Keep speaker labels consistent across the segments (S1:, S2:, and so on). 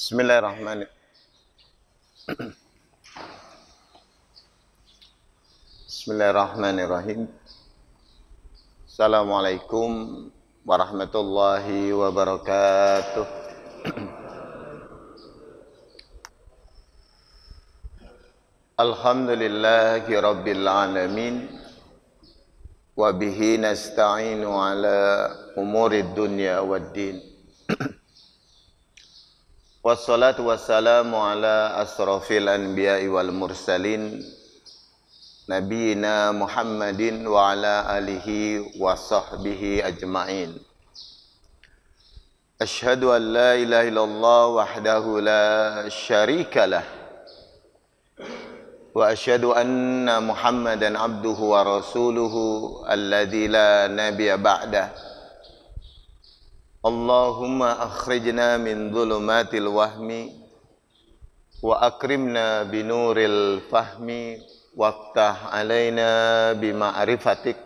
S1: Bismillahirrahmanirrahim. Bismillahirrahmanirrahim. Assalamualaikum warahmatullahi wabarakatuh. Alhamdulillahi rabbil alamin. Wa bihi nasta'inu ala umurid dunya waddin. Wassalatu wassalamu ala asrafil anbiya'i wal mursalin Nabiina Muhammadin wa ala alihi wa sahbihi ajma'in. Ashhadu an la ilaha illallah wahdahu la syarika lah. Wa ashhadu anna Muhammadan abduhu wa rasuluhu alladzi la nabiyya ba'dah. Allahumma akhrijna min dhulumatil wahmi wa akrimna binuril fahmi waftah alaina bima'rifatik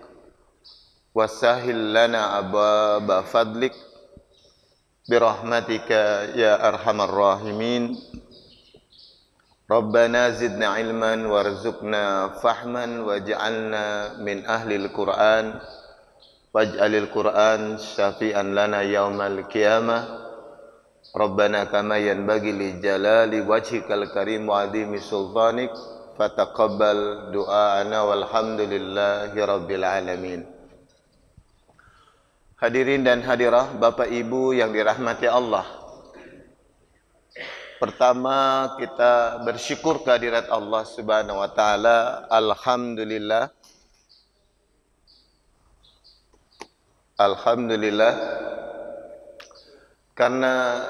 S1: wasahil lana ababa fadlik birahmatika ya arhamar rahimin. Rabbana zidna ilman warzuqna fahman waj'alna min ahlil Qur'an waj'alil Qur'an syafi'an lana yaumal qiyamah. Rabbana kama yanbaghi li jalali wajhikal karim wa 'azimi sultanik fataqabbal du'aana walhamdulillahi rabbil alamin. Hadirin dan hadirah Bapak Ibu yang dirahmati Allah. Pertama kita bersyukur kehadirat Allah Subhanahu wa taala. Alhamdulillah. Alhamdulillah, karena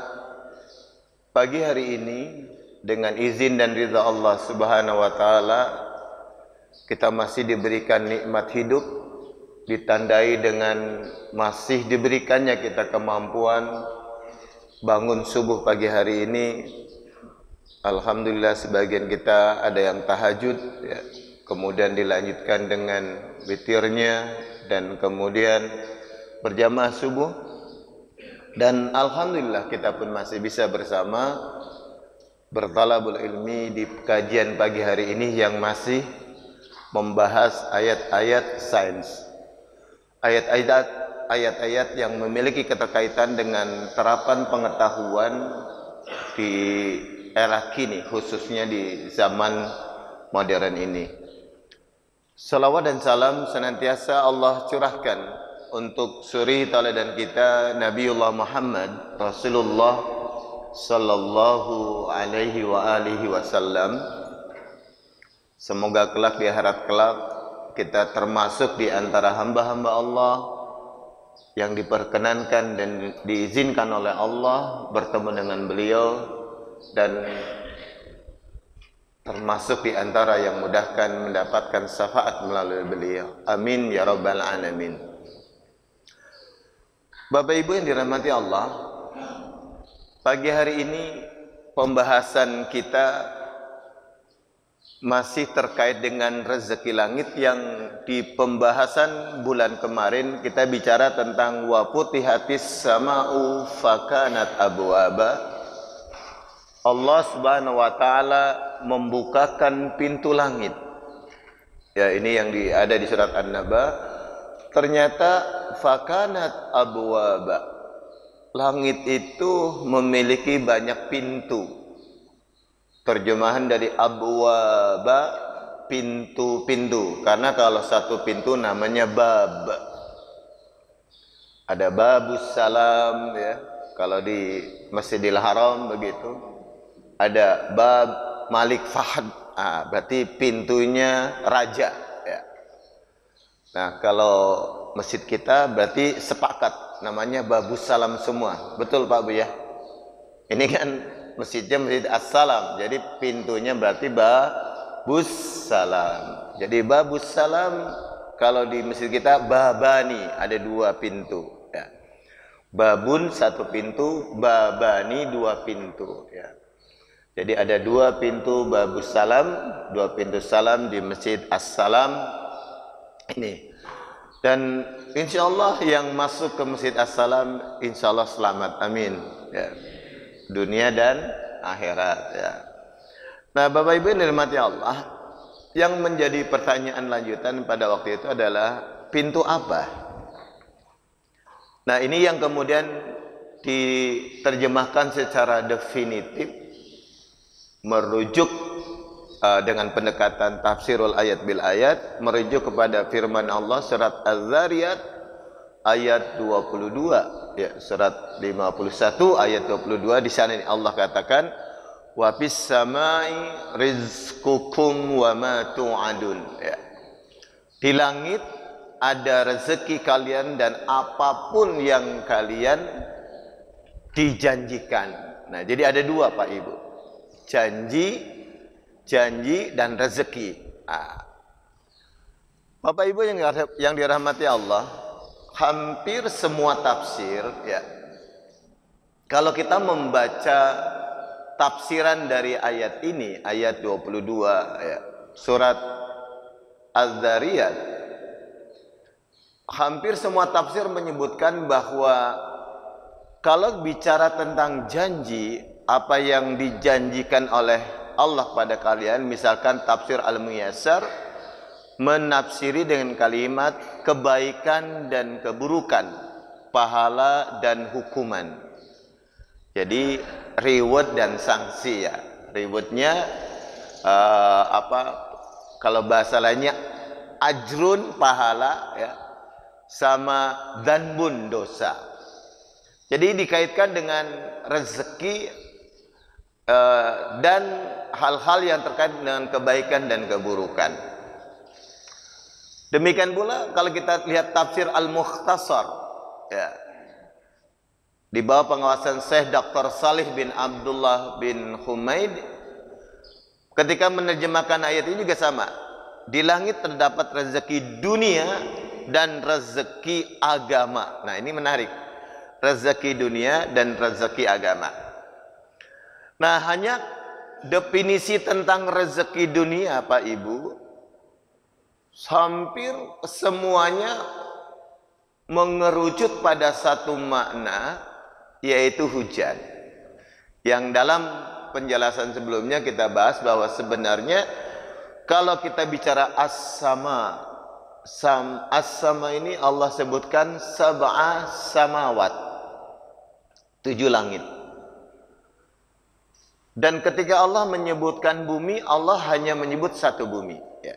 S1: pagi hari ini dengan izin dan ridha Allah Subhanahu wa taala kita masih diberikan nikmat hidup, ditandai dengan masih diberikannya kita kemampuan bangun subuh pagi hari ini. Alhamdulillah sebagian kita ada yang tahajud ya, kemudian dilanjutkan dengan witirnya dan kemudian berjamaah subuh, dan alhamdulillah kita pun masih bisa bersama bertalabul ilmi di kajian pagi hari ini yang masih membahas ayat-ayat sains, ayat-ayat yang memiliki keterkaitan dengan terapan pengetahuan di era kini, khususnya di zaman modern ini. Salawat dan salam senantiasa Allah curahkan untuk suri tauladan kita Nabiullah Muhammad Rasulullah sallallahu alaihi wa alihi wasallam. Semoga kelak di akhirat kelak kita termasuk di antara hamba-hamba Allah yang diperkenankan dan diizinkan oleh Allah bertemu dengan beliau, dan termasuk di antara yang mudahkan mendapatkan syafaat melalui beliau. Amin ya rabbal alamin. Bapak Ibu yang dirahmati Allah, pagi hari ini pembahasan kita masih terkait dengan rezeki langit, yang di pembahasan bulan kemarin kita bicara tentang wa futihatis sama'u fakanat abwaba. Allah Subhanahu wa taala membukakan pintu langit. Ya, ini yang ada di surat An-Naba. Ternyata fakanat abwaba, langit itu memiliki banyak pintu. Terjemahan dari abwaba, pintu-pintu, karena kalau satu pintu namanya bab. Ada babus salam ya, kalau di Masjidil Haram begitu. Ada bab Malik Fahd, berarti pintunya raja ya. Nah, kalau masjid kita berarti sepakat namanya babus salam semua. Betul Pak Bu ya? Ini kan masjidnya Masjid As-Salam, jadi pintunya berarti babus salam. Jadi babus salam kalau di masjid kita babani, ada dua pintu ya. Babun satu pintu, babani dua pintu ya. Jadi ada dua pintu babus salam, dua pintu salam di Masjid As-Salam ini. Dan insya Allah yang masuk ke Masjid As-Salam insya Allah selamat, amin ya. dunia dan akhirat ya. Nah, Bapak Ibu yang dirahmati Allah, yang menjadi pertanyaan lanjutan pada waktu itu adalah pintu apa? Nah, ini yang kemudian diterjemahkan secara definitif merujuk dengan pendekatan tafsirul ayat bil ayat, merujuk kepada firman Allah surat Az-Zariyat ayat 22 ya, surat 51 ayat 22. Di sana Allah katakan wa fis samai rizqukum wa ma tu'adun ya. Di langit ada rezeki kalian dan apapun yang kalian dijanjikan. Nah, jadi ada dua Pak Ibu, janji dan rezeki. Bapak Ibu yang dirahmati Allah, hampir semua tafsir ya, kalau kita membaca tafsiran dari ayat ini, ayat 22 ya, surat Az-Zariyat, hampir semua tafsir menyebutkan bahwa kalau bicara tentang janji, apa yang dijanjikan oleh Allah pada kalian, misalkan tafsir Al-Muyassar menafsiri dengan kalimat kebaikan dan keburukan, pahala dan hukuman. Jadi reward dan sanksi ya. Rewardnya kalau bahasa lainnya ajrun, pahala ya, sama dzanbun, dosa. Jadi dikaitkan dengan rezeki dan hal-hal yang terkait dengan kebaikan dan keburukan. Demikian pula kalau kita lihat tafsir Al-Mukhtasar ya, di bawah pengawasan Syekh Dr. Salih bin Abdullah bin Humaid, ketika menerjemahkan ayat ini juga sama. Di langit terdapat rezeki dunia dan rezeki agama. Nah, ini menarik. Rezeki dunia dan rezeki agama. Nah, hanya definisi tentang rezeki dunia Pak Ibu, hampir semuanya mengerucut pada satu makna, yaitu hujan. Yang dalam penjelasan sebelumnya kita bahas bahwa sebenarnya kalau kita bicara as-sama, as-sama ini Allah sebutkan sab'a samawat, 7 langit. Dan ketika Allah menyebutkan bumi, Allah hanya menyebut satu bumi ya.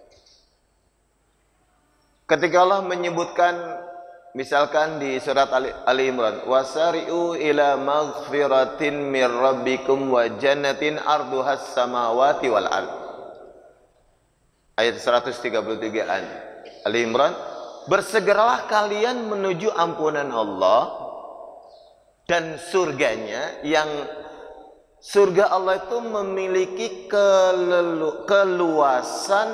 S1: Ketika Allah menyebutkan, misalkan di surat Ali Imran, wasari'u ila maghfiratin mir rabbikum wa jannatin arduhas samawati wal ard. Ayat 133-an Ali Imran, bersegeralah kalian menuju ampunan Allah dan surganya, yang surga Allah itu memiliki keluasan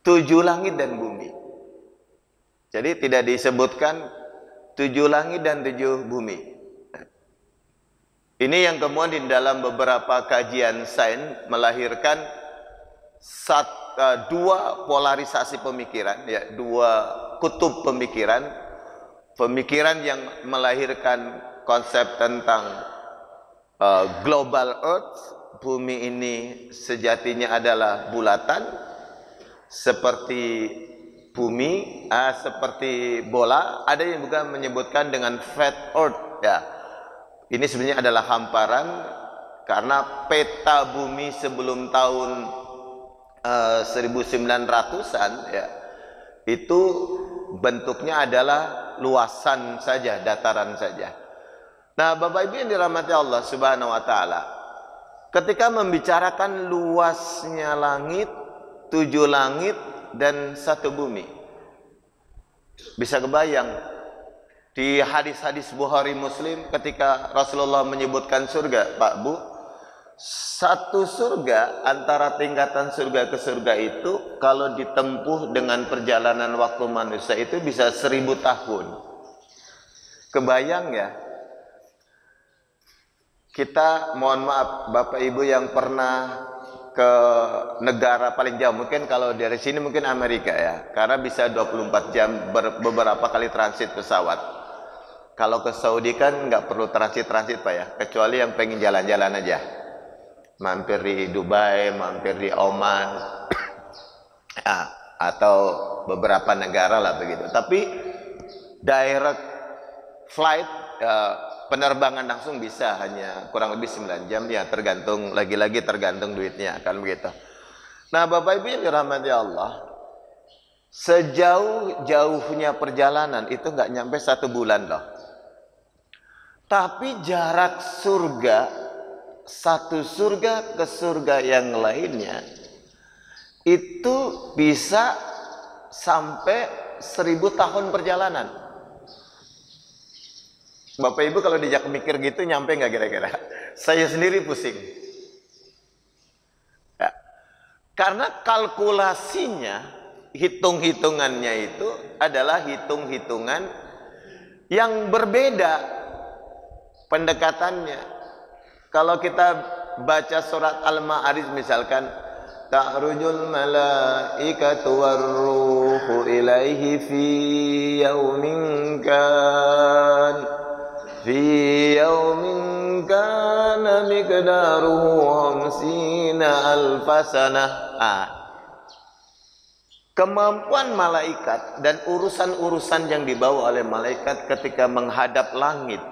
S1: 7 langit dan bumi. Jadi tidak disebutkan 7 langit dan 7 bumi. Ini yang kemudian di dalam beberapa kajian sains melahirkan dua polarisasi pemikiran, ya, 2 kutub pemikiran. Pemikiran yang melahirkan konsep tentang global earth, bumi ini sejatinya adalah bulatan seperti bumi, seperti bola. Ada yang juga menyebutkan dengan flat earth ya. Ini sebenarnya adalah hamparan, karena peta bumi sebelum tahun 1900-an ya, itu bentuknya adalah luasan saja, dataran saja. Nah, Bapak Ibu yang dirahmati Allah Subhanahu wa taala, ketika membicarakan luasnya langit, 7 langit dan 1 bumi, bisa kebayang di hadis-hadis Bukhari Muslim ketika Rasulullah menyebutkan surga, Pak Bu, satu surga, antara tingkatan surga ke surga itu kalau ditempuh dengan perjalanan waktu manusia itu bisa 1000 tahun. Kebayang ya? Kita, mohon maaf Bapak Ibu yang pernah ke negara paling jauh, mungkin kalau dari sini mungkin Amerika ya, karena bisa 24 jam beberapa kali transit pesawat. Kalau ke Saudi kan nggak perlu transit-transit Pak ya, kecuali yang pengen jalan-jalan aja. Mampir di Dubai, mampir di Oman, atau beberapa negara lah begitu. Tapi direct flight, penerbangan langsung bisa, hanya kurang lebih 9 jam ya, tergantung, lagi-lagi tergantung duitnya kan begitu. Nah Bapak Ibu yang dirahmati Allah, sejauh-jauhnya perjalanan itu nggak nyampe 1 bulan loh. Tapi jarak surga, satu surga ke surga yang lainnya itu bisa sampai 1000 tahun perjalanan. Bapak Ibu kalau dijak mikir gitu nyampe nggak kira-kira? Saya sendiri pusing. Ya. Karena kalkulasinya, hitung-hitungannya itu adalah hitung-hitungan yang berbeda pendekatannya. Kalau kita baca surat Al-Ma'arij misalkan, ta'rujul malaikatu warruhu ilaihi fi yaumin kana miqdaruhu 50 alfasanah. Kemampuan malaikat dan urusan-urusan yang dibawa oleh malaikat ketika menghadap langit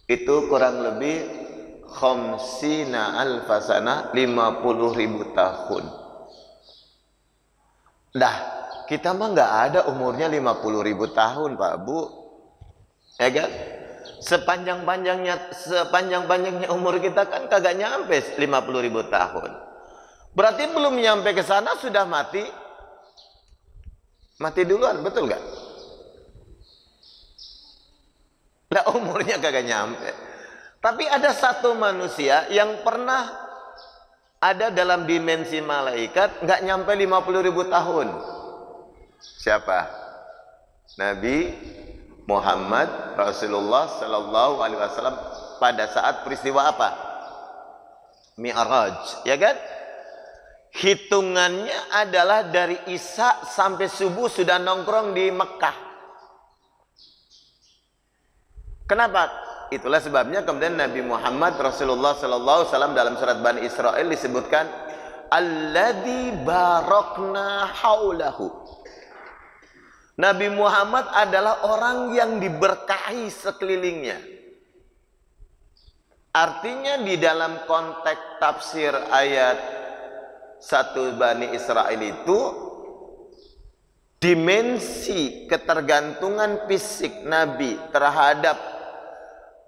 S1: itu kurang lebih 50 alfasanah, 50.000 tahun. Dah, kita mah nggak ada umurnya 50.000 tahun Pak Bu, ya kan? Sepanjang-panjangnya umur kita kan kagak nyampe 50.000 tahun. Berarti belum nyampe ke sana sudah mati duluan, betul nggak? Nah umurnya kagak nyampe. Tapi ada satu manusia yang pernah ada dalam dimensi malaikat nggak nyampe 50.000 tahun. Siapa? Nabi Muhammad Rasulullah Sallallahu Alaihi Wasallam pada saat peristiwa apa? Mi'raj, ya kan? Hitungannya adalah dari Isya sampai subuh sudah nongkrong di Mekah. Kenapa? Itulah sebabnya kemudian Nabi Muhammad Rasulullah Sallallahu Alaihi Wasallam dalam surat Bani Israel disebutkan alladzi barakna haulahu. Nabi Muhammad adalah orang yang diberkahi sekelilingnya. Artinya di dalam konteks tafsir ayat 1 Bani Israel itu, dimensi ketergantungan fisik Nabi terhadap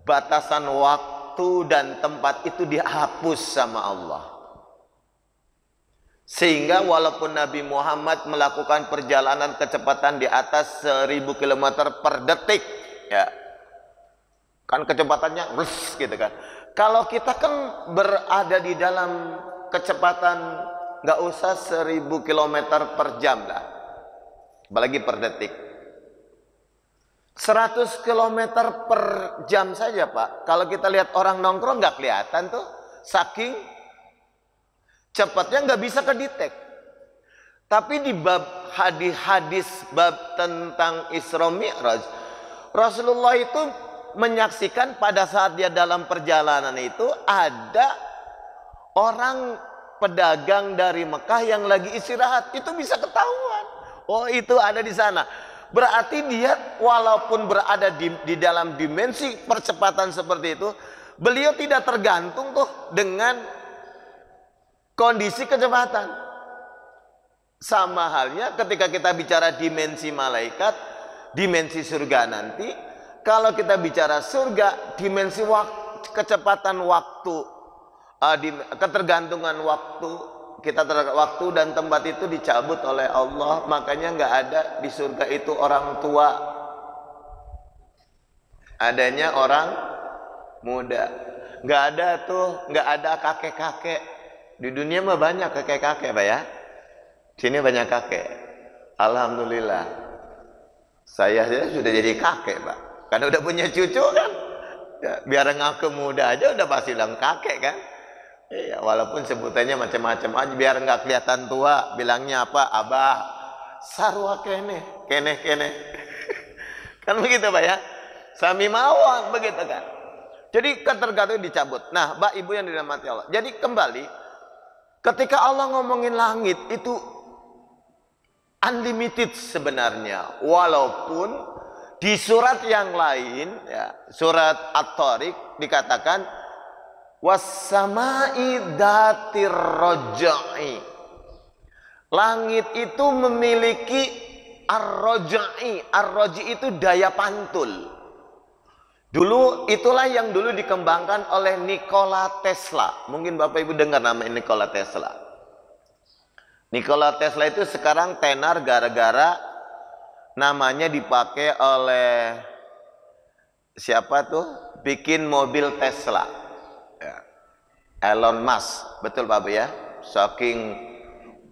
S1: batasan waktu dan tempat itu dihapus sama Allah. Sehingga walaupun Nabi Muhammad melakukan perjalanan kecepatan di atas 1000 km per detik, ya kan kecepatannya gitu kan. Kalau kita kan berada di dalam kecepatan nggak usah 1000 km per jam lah, apalagi per detik. 100 km per jam saja Pak, kalau kita lihat orang nongkrong nggak kelihatan tuh, saking cepatnya nggak bisa kedetek. Tapi di bab hadis bab tentang Isra Mi'raj, Rasulullah itu menyaksikan pada saat dia dalam perjalanan itu ada orang pedagang dari Mekah yang lagi istirahat, itu bisa ketahuan. Oh itu ada di sana. Berarti dia walaupun berada di dalam dimensi percepatan seperti itu, beliau tidak tergantung tuh dengan kondisi kecepatan. Sama halnya ketika kita bicara dimensi malaikat, dimensi surga nanti. Kalau kita bicara surga, dimensi kecepatan waktu, ketergantungan waktu, waktu dan tempat itu dicabut oleh Allah. Makanya nggak ada di surga itu orang tua, adanya orang muda. Nggak ada tuh, nggak ada kakek-kakek. Di dunia mah banyak kakek-kakek Pak ya. Sini banyak kakek. Alhamdulillah. Saya sudah jadi kakek Pak. Karena udah punya cucu kan. Ya, biar ngaku muda aja udah pasti bilang kakek kan. Ya, walaupun sebutannya macam-macam aja biar nggak kelihatan tua, bilangnya apa? Abah. Sarwa kene. Kan begitu Pak ya. Sami mawon begitu kan. Jadi ketergantungan dicabut. Nah, Bapak Ibu yang dirahmati Allah. Jadi kembali ketika Allah ngomongin langit itu unlimited sebenarnya. Walaupun di surat yang lain ya, surat At-Tariq dikatakan was-sama'i dzatir raj'i. Langit itu memiliki ar-raj'i. Ar-raj'i itu daya pantul. Dulu itulah yang dulu dikembangkan oleh Nikola Tesla. Mungkin Bapak Ibu dengar nama Nikola Tesla. Nikola Tesla itu sekarang tenar gara-gara namanya dipakai oleh siapa tuh? Bikin mobil Tesla. Elon Musk. Betul Bapak ya? Saking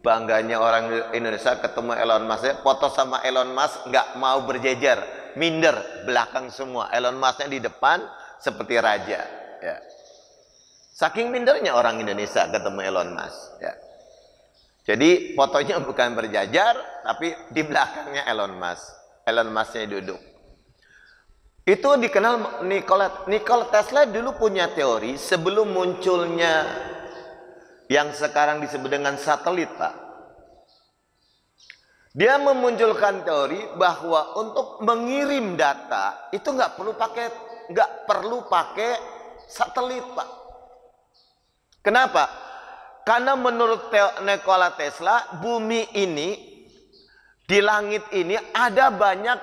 S1: bangganya orang Indonesia ketemu Elon Musk, foto sama Elon Musk nggak mau berjejer. Minder belakang semua. Elon Musk-nya di depan seperti raja ya. Saking mindernya orang Indonesia ketemu Elon Musk ya. Jadi fotonya bukan berjajar tapi di belakangnya Elon Musk. Elon Musk-nya duduk. Itu dikenal Nikola Tesla dulu punya teori sebelum munculnya yang sekarang disebut dengan satelit Pak. Dia memunculkan teori bahwa untuk mengirim data itu nggak perlu pakai satelit Pak. Kenapa? Karena menurut Nikola Tesla bumi ini di langit ini ada banyak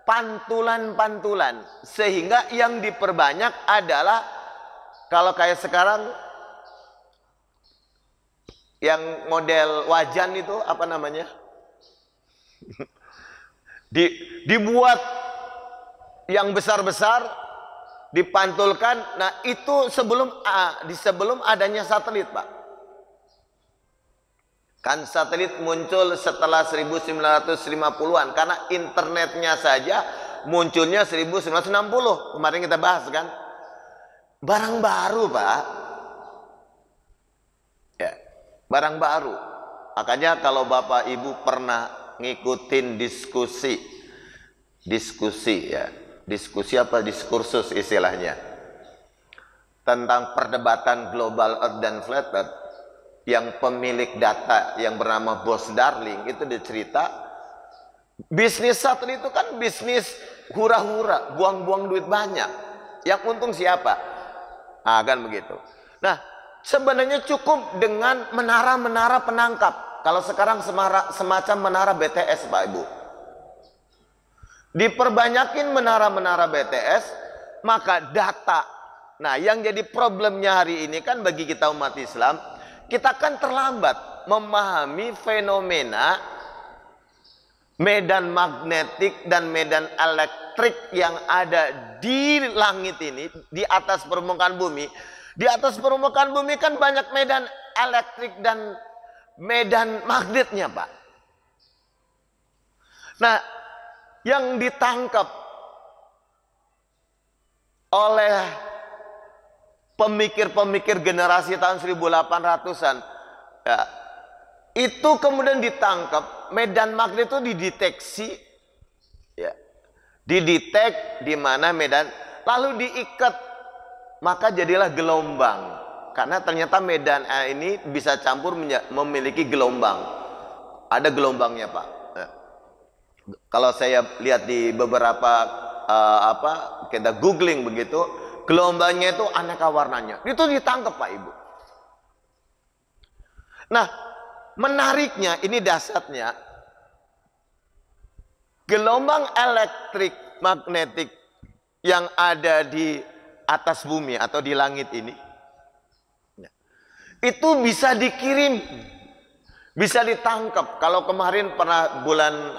S1: pantulan-pantulan sehingga yang diperbanyak adalah kalau kayak sekarang yang model wajan itu apa namanya? Dibuat yang besar-besar dipantulkan. Nah itu sebelum adanya satelit Pak. Kan satelit muncul setelah 1950-an karena internetnya saja munculnya 1960. Kemarin kita bahas kan. Barang baru Pak ya, barang baru. Makanya kalau Bapak Ibu pernah ngikutin diskusi ya, diskusi apa diskursus istilahnya tentang perdebatan global earth dan flat earth, yang pemilik data yang bernama Bos Darling itu dicerita bisnis satelit itu kan bisnis hura-hura, buang-buang duit banyak, yang untung siapa? Kan begitu. Nah sebenarnya cukup dengan menara-menara penangkap. Kalau sekarang semacam menara BTS Pak Ibu. Diperbanyakin menara-menara BTS, maka data. Nah yang jadi problemnya hari ini kan bagi kita umat Islam, kita kan terlambat memahami fenomena medan magnetik dan medan elektrik yang ada di langit ini, di atas permukaan bumi. Di atas permukaan bumi kan banyak medan elektrik dan medan magnetnya Pak. Nah yang ditangkap oleh pemikir-pemikir generasi tahun 1800-an ya, itu kemudian ditangkap, medan magnet itu dideteksi ya, didetek di mana medan, lalu diikat, maka jadilah gelombang. Karena ternyata medan ini bisa campur memiliki gelombang. Ada gelombangnya Pak. Kalau saya lihat di beberapa kita googling begitu, gelombangnya itu aneka warnanya. Itu ditangkap Pak Ibu. Nah, menariknya ini dasarnya gelombang elektrik magnetik yang ada di atas bumi atau di langit ini itu bisa dikirim, bisa ditangkap. Kalau kemarin pernah bulan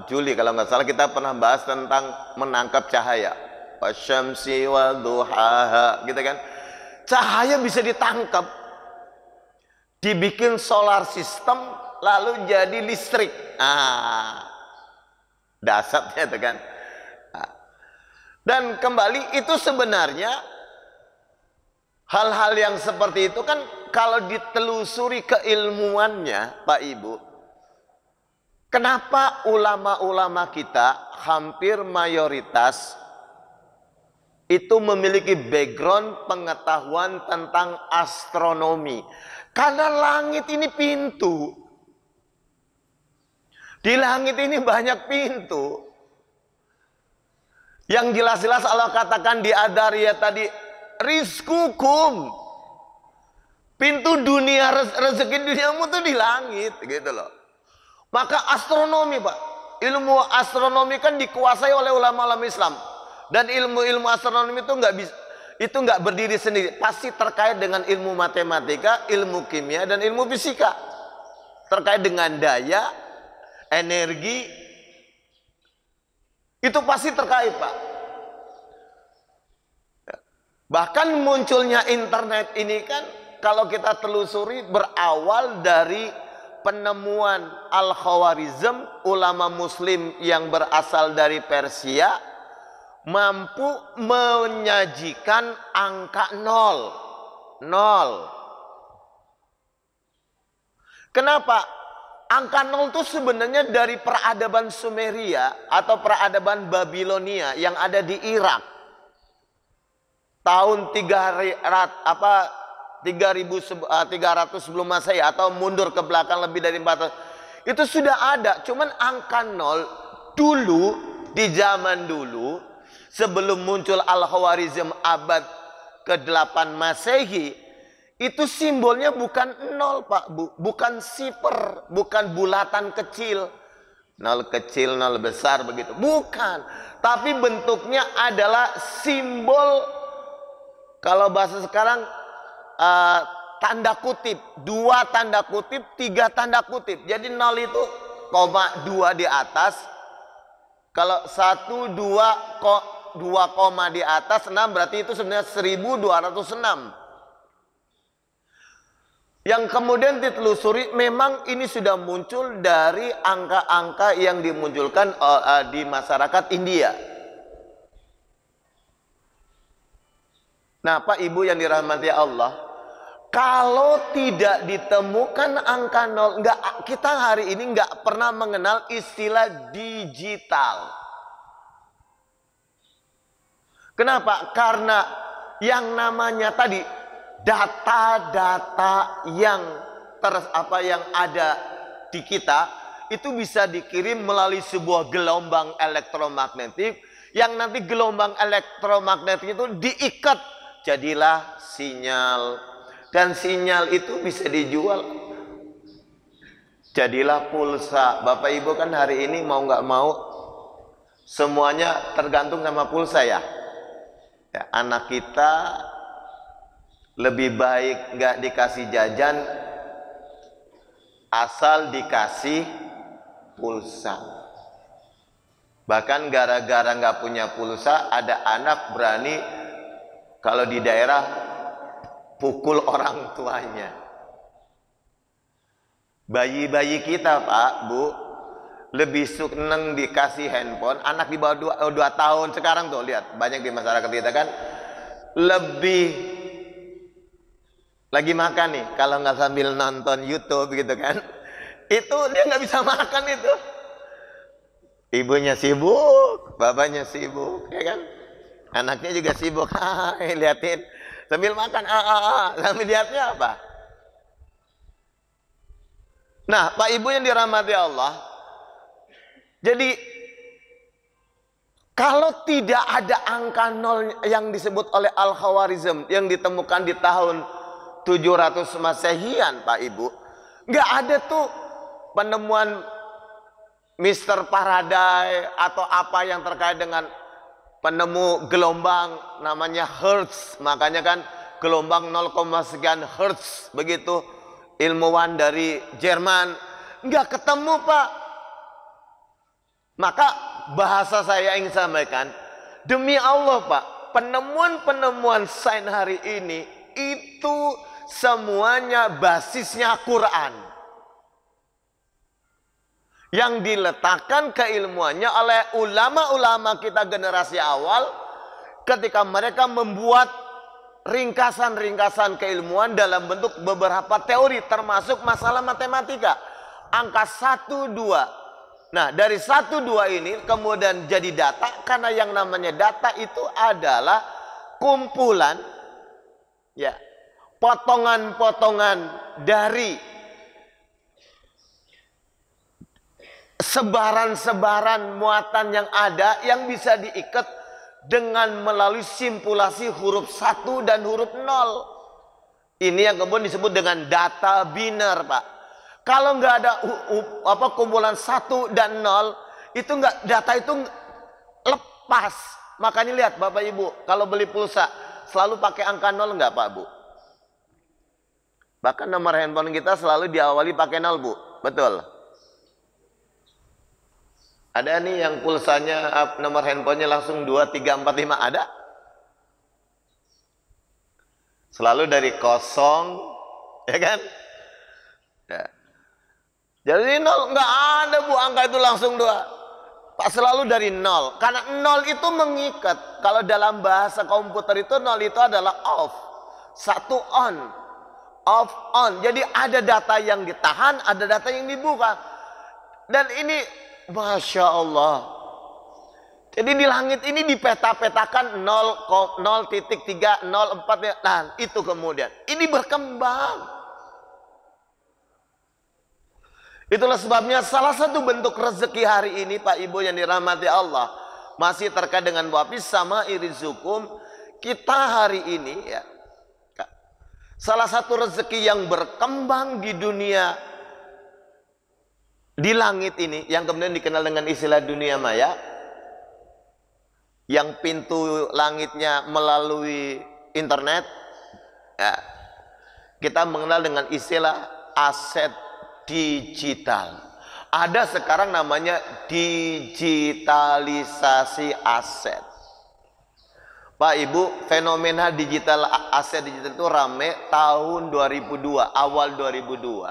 S1: Juli kalau nggak salah kita pernah bahas tentang menangkap cahaya. Wasyamsi wa duhaha, gitu kan. Cahaya bisa ditangkap, dibikin solar system, lalu jadi listrik. Dasarnya itu kan. Dan kembali itu sebenarnya hal-hal yang seperti itu kan kalau ditelusuri keilmuannya Pak Ibu, Kenapa ulama-ulama kita hampir mayoritas itu memiliki background pengetahuan tentang astronomi? Karena langit ini pintu. Di langit ini banyak pintu. Yang jelas-jelas Allah katakan di Adariyat tadi, rizkukum. Pintu dunia, rezeki duniamu tuh di langit, gitu loh. Maka astronomi, Pak. Ilmu astronomi kan dikuasai oleh ulama-ulama Islam. Dan ilmu-ilmu astronomi itu nggak berdiri sendiri. Pasti terkait dengan ilmu matematika, ilmu kimia, dan ilmu fisika. Terkait dengan daya, energi, itu pasti terkait, Pak. Bahkan munculnya internet ini kan, kalau kita telusuri, berawal dari penemuan Al-Khawarizm, ulama muslim yang berasal dari Persia, mampu menyajikan angka 0. Kenapa? Angka 0 itu sebenarnya dari peradaban Sumeria atau peradaban Babilonia yang ada di Irak. Tahun 300 sebelum Masehi atau mundur ke belakang lebih dari 400. Itu sudah ada, cuman angka 0 dulu, di zaman dulu sebelum muncul Al-Khawarizm abad ke-8 Masehi, itu simbolnya bukan 0, Pak, bukan siper, bukan bulatan kecil. 0 kecil, 0 besar begitu. Bukan. Tapi bentuknya adalah simbol, kalau bahasa sekarang, tanda kutip. 2 tanda kutip, 3 tanda kutip. Jadi 0 itu koma 2 di atas. Kalau 1, 2 koma di atas 6, berarti itu sebenarnya 1206. Yang kemudian ditelusuri, memang ini sudah muncul dari angka-angka yang dimunculkan di masyarakat India. Nah, Pak Ibu yang dirahmati Allah, kalau tidak ditemukan angka 0, kita hari ini nggak pernah mengenal istilah digital. Kenapa? Karena yang namanya tadi data-data yang ada di kita itu bisa dikirim melalui sebuah gelombang elektromagnetik, yang nanti gelombang elektromagnetik itu diikat, jadilah sinyal, dan sinyal itu bisa dijual, jadilah pulsa. Bapak Ibu kan hari ini mau nggak mau semuanya tergantung sama pulsa ya. Anak kita lebih baik nggak dikasih jajan, asal dikasih pulsa. Bahkan gara-gara nggak punya pulsa, ada anak berani kalau di daerah pukul orang tuanya. Bayi-bayi kita, Pak, Bu, lebih seneng dikasih handphone. Anak di bawah 2 tahun sekarang tuh, lihat banyak di masyarakat kita kan, lebih lagi makan nih, kalau nggak sambil nonton YouTube gitu kan, itu dia nggak bisa makan itu. Ibunya sibuk, bapaknya sibuk, ya kan? Anaknya juga sibuk, liatin sambil makan, sambil lihatnya apa? Nah, Pak Ibu yang dirahmati Allah, jadi kalau tidak ada angka 0 yang disebut oleh Al-Khawarizm yang ditemukan di tahun 700 Masehian, Pak Ibu, nggak ada tuh penemuan Mr. Faraday atau apa yang terkait dengan penemu gelombang namanya Hertz. Makanya kan gelombang 0, sekian Hertz begitu, ilmuwan dari Jerman, nggak ketemu, Pak. Maka bahasa saya ingin sampaikan, demi Allah, Pak, penemuan-penemuan sains hari ini itu semuanya basisnya Quran, yang diletakkan keilmuannya oleh ulama-ulama kita generasi awal ketika mereka membuat ringkasan-ringkasan keilmuan dalam bentuk beberapa teori, termasuk masalah matematika. Angka 1, 2 Nah, dari 1, 2 ini kemudian jadi data, karena yang namanya data itu adalah kumpulan ya, potongan-potongan dari sebaran-sebaran muatan yang ada yang bisa diikat dengan melalui simpulasi huruf 1 dan huruf 0. Ini yang kemudian disebut dengan data biner, Pak. Kalau nggak ada kumpulan 1 dan 0, itu nggak, data itu lepas. Makanya lihat Bapak Ibu, kalau beli pulsa selalu pakai angka 0 nggak Pak Bu? Bahkan nomor handphone kita selalu diawali pakai 0 Bu, betul? Ada nih yang pulsanya nomor handphonenya langsung 2, 3, 4, 5, ada? Selalu dari 0, ya kan? Ya. Jadi 0 nggak ada Bu, angka itu langsung 2. Pak, selalu dari 0. Karena 0 itu mengikat. Kalau dalam bahasa komputer itu 0 itu adalah off. 1 on. Off on. Jadi ada data yang ditahan, ada data yang dibuka. Dan ini Masya Allah. Jadi di langit ini dipeta-petakan 0,0.3, 0,4. Nah, itu kemudian. Ini berkembang. Itulah sebabnya salah satu bentuk rezeki hari ini Pak Ibu yang dirahmati Allah, masih terkait dengan wafis sama irizukum. Kita hari ini ya, salah satu rezeki yang berkembang di dunia, di langit ini, yang kemudian dikenal dengan istilah dunia maya, yang pintu langitnya melalui internet ya, kita mengenal dengan istilah aset digital. Ada sekarang namanya digitalisasi aset. Pak Ibu, fenomena digital, aset digital itu rame tahun 2002, awal 2002,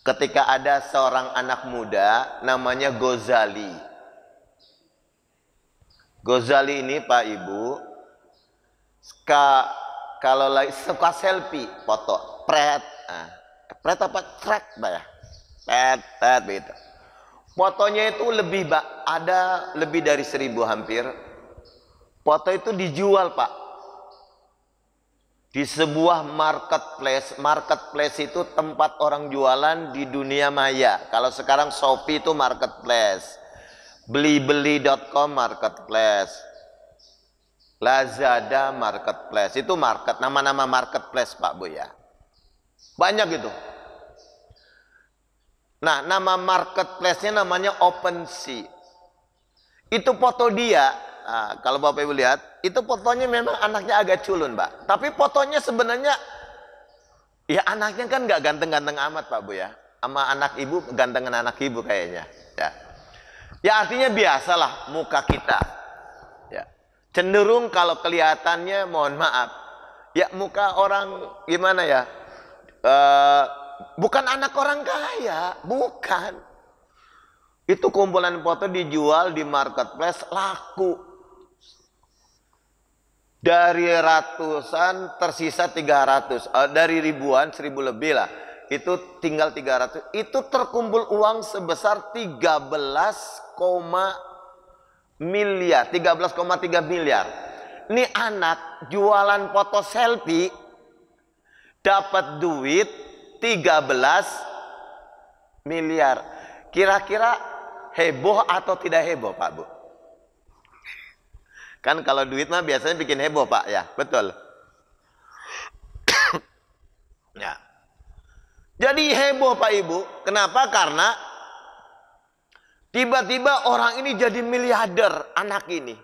S1: ketika ada seorang anak muda namanya Ghazali. Ghazali ini Pak Ibu, kalau lagi suka selfie, foto, pret apa track ya, pet begitu. Fotonya itu ada lebih dari 1000 hampir. Foto itu dijual Pak di sebuah marketplace. Marketplace itu tempat orang jualan di dunia maya. Kalau sekarang Shopee itu marketplace, blibeli.com marketplace, Lazada marketplace, itu nama-nama marketplace Pak Bu ya. Banyak gitu. Nah, nama marketplace-nya namanya OpenSea. Itu foto dia. Nah, kalau Bapak Ibu lihat, itu fotonya memang anaknya agak culun, Pak. Tapi fotonya sebenarnya, ya anaknya kan nggak ganteng-ganteng amat, Pak Bu ya. Sama anak ibu, gantengan anak ibu kayaknya. Ya artinya biasalah muka kita. Ya. Cenderung kalau kelihatannya, mohon maaf, ya muka orang gimana ya? Bukan anak orang kaya, bukan. Itu kumpulan foto dijual di marketplace, laku. Dari ratusan tersisa 300, dari ribuan 1000 lebih lah. Itu tinggal 300. Itu terkumpul uang sebesar 13,3 miliar. Ini anak jualan foto selfie dapat duit 13 miliar. Kira-kira heboh atau tidak heboh Pak Bu? Kan kalau duit mah biasanya bikin heboh Pak ya, betul. Ya. Jadi heboh Pak Ibu. Kenapa? Karena tiba-tiba orang ini jadi miliarder, anak ini.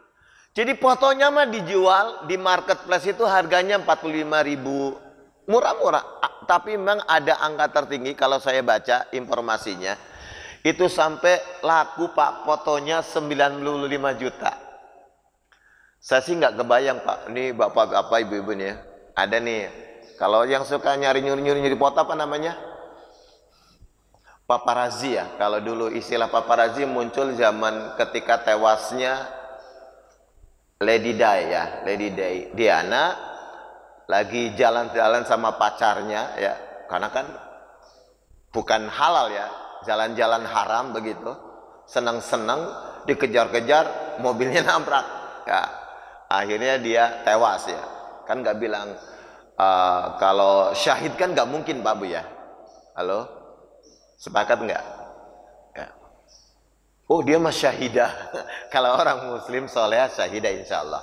S1: Jadi fotonya mah dijual di marketplace itu harganya 45.000. Murah-murah, tapi memang ada angka tertinggi kalau saya baca informasinya. Itu sampai laku Pak, fotonya 95 juta. Saya sih nggak kebayang Pak, ini bapak-bapak ibu-ibu nih ya. Ada nih, kalau yang suka nyuri foto apa namanya? Paparazzi ya. Kalau dulu istilah paparazzi muncul zaman ketika tewasnya Lady Di ya, Lady Diana. Lagi jalan-jalan sama pacarnya ya, karena kan bukan halal ya, jalan-jalan haram begitu, senang-senang, dikejar-kejar, mobilnya nabrak. Ya, akhirnya dia tewas ya. Kan nggak bilang kalau syahid kan nggak mungkin Pak Bu ya. Halo, sepakat nggak? Ya. Oh dia mah syahidah. Kalau orang muslim soleh syahidah insya Allah.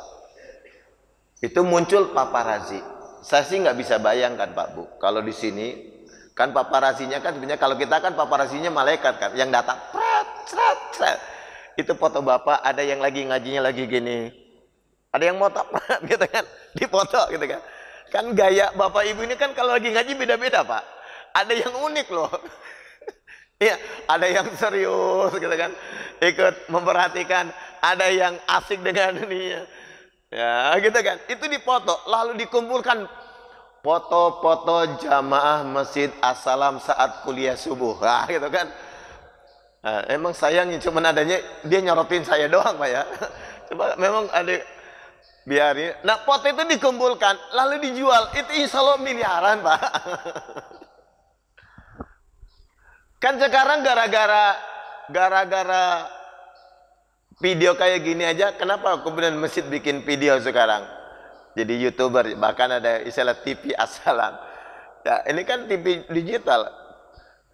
S1: Itu muncul paparazi. Saya sih nggak bisa bayangkan Pak Bu. Kalau di sini kan paparazinya kan sebenarnya, kalau kita kan paparazinya malaikat kan, yang datang, itu foto bapak, ada yang lagi ngajinya lagi gini, ada yang moto gitu kan, dipoto gitu kan. Kan gaya bapak ibu ini kan kalau lagi ngaji beda-beda Pak. Ada yang unik loh. Iya, ada yang serius gitu kan, ikut memperhatikan, ada yang asik dengan ini ya gitu kan. Itu dipoto, lalu dikumpulkan foto-foto jamaah masjid Assalam saat kuliah subuh. Nah, gitu kan. Nah, emang sayangnya cuma adanya dia nyorotin saya doang Pak ya. Coba memang ada biarin. Nah, foto itu dikumpulkan lalu dijual. Itu insya Allah miliaran Pak. Kan sekarang gara-gara video kayak gini aja, kenapa kemudian masjid bikin video sekarang? Jadi YouTuber, bahkan ada istilah TV Assalam. Ya, ini kan TV digital.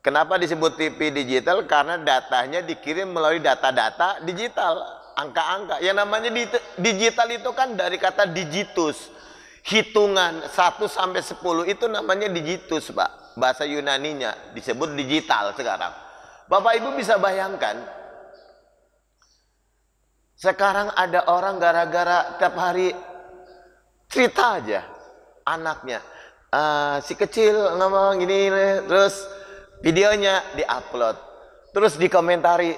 S1: Kenapa disebut TV digital? Karena datanya dikirim melalui data-data digital, angka-angka. Yang namanya digital itu kan dari kata digitus. Hitungan 1 sampai 10 itu namanya digitus, Pak. Bahasa Yunaninya disebut digital sekarang. Bapak Ibu bisa bayangkan, sekarang ada orang gara-gara tiap hari cerita aja anaknya, si kecil ngomong gini, terus videonya diupload, terus dikomentari,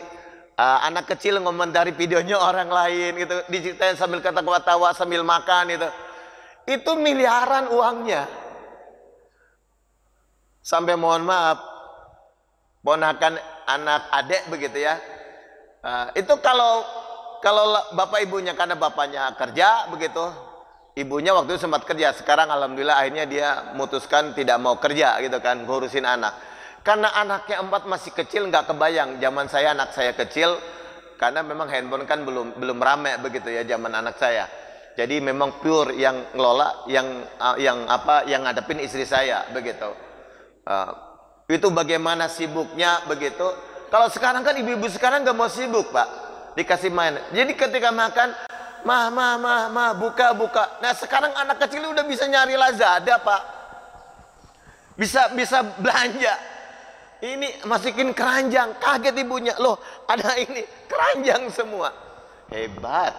S1: anak kecil ngomentari videonya orang lain gitu, diceritain sambil ketawa-tawa sambil makan itu miliaran uangnya. Sampai mohon maaf, ponakan anak adik begitu ya, itu kalau bapak ibunya, karena bapaknya kerja begitu, ibunya waktu itu sempat kerja, sekarang alhamdulillah akhirnya dia memutuskan tidak mau kerja gitu kan, ngurusin anak. Karena anaknya 4 masih kecil, nggak kebayang zaman saya, anak saya kecil, karena memang handphone kan belum rame begitu ya zaman anak saya. Jadi memang pure yang ngelola, yang ngadepin istri saya begitu. Itu bagaimana sibuknya begitu. Kalau sekarang kan ibu-ibu sekarang nggak mau sibuk Pak, dikasih main. Jadi ketika makan, mah, buka. Nah sekarang anak kecil udah bisa nyari Lazada Pak, bisa belanja. Ini masukin keranjang, kaget ibunya, loh ada ini keranjang semua, hebat.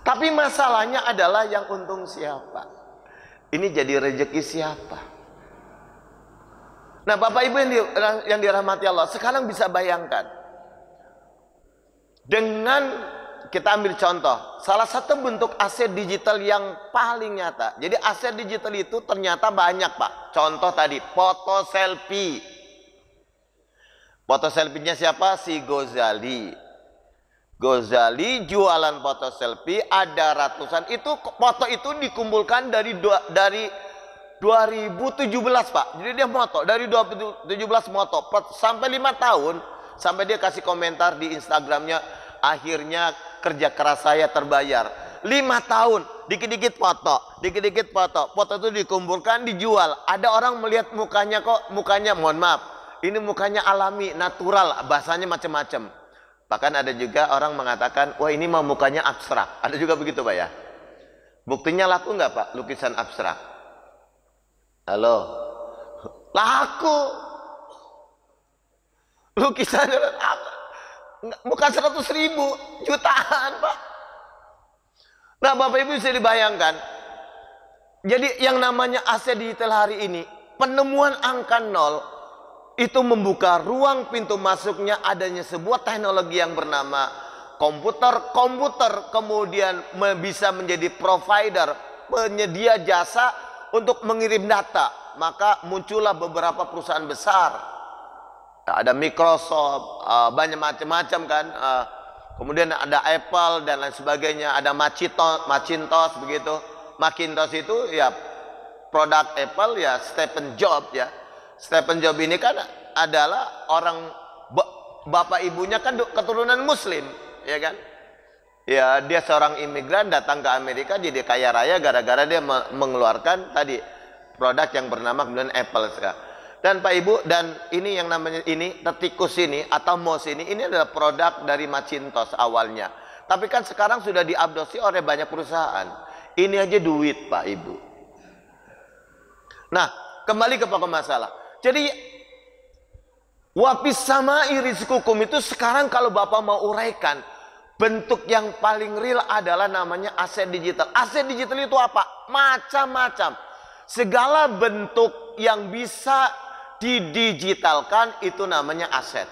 S1: Tapi masalahnya adalah yang untung siapa? Ini jadi rezeki siapa? Nah Bapak Ibu yang dirahmati Allah, sekarang bisa bayangkan, dengan kita ambil contoh, salah satu bentuk aset digital yang paling nyata. Jadi aset digital itu ternyata banyak Pak. Contoh tadi, foto selfie. Foto selfie-nya siapa? Si Ghazali. Ghazali jualan foto selfie, ada ratusan. Itu foto itu dikumpulkan dari 2017 Pak. Jadi dia moto dari 2017 moto sampai 5 tahun, sampai dia kasih komentar di Instagramnya, akhirnya kerja keras saya terbayar. 5 tahun dikit-dikit foto, foto itu dikumpulkan, dijual. Ada orang melihat mukanya, kok mukanya, mohon maaf, ini mukanya alami, natural, bahasanya macam-macam. Bahkan ada juga orang mengatakan, wah ini mah mukanya abstrak. Ada juga begitu Pak ya. Buktinya laku nggak Pak lukisan abstrak? Halo, laku. Lukisan bukan 100.000, jutaan Pak. Nah Bapak Ibu bisa dibayangkan, jadi yang namanya aset digital hari ini, penemuan angka 0 itu membuka ruang pintu masuknya adanya sebuah teknologi yang bernama komputer. Kemudian bisa menjadi provider, penyedia jasa untuk mengirim data. Maka muncullah beberapa perusahaan besar, ada Microsoft, banyak macam-macam kan, kemudian ada Apple dan lain sebagainya, ada Macintosh begitu. Macintosh itu ya produk Apple ya, Stephen Jobs ya. Stephen Jobs ini kan adalah orang bapak ibunya kan keturunan Muslim, ya kan? Ya, dia seorang imigran datang ke Amerika jadi kaya raya gara-gara dia mengeluarkan tadi produk yang bernama kemudian Apple sekarang. Dan Pak Ibu, dan ini yang namanya ini tikus ini atau mouse ini adalah produk dari Macintosh awalnya. Tapi kan sekarang sudah diadopsi oleh banyak perusahaan. Ini aja duit Pak Ibu. Nah, kembali ke pokok masalah. Jadi wapis sama rizqukum itu sekarang kalau Bapak mau uraikan, bentuk yang paling real adalah namanya aset digital. Aset digital itu apa? Macam-macam. Segala bentuk yang bisa didigitalkan itu namanya aset.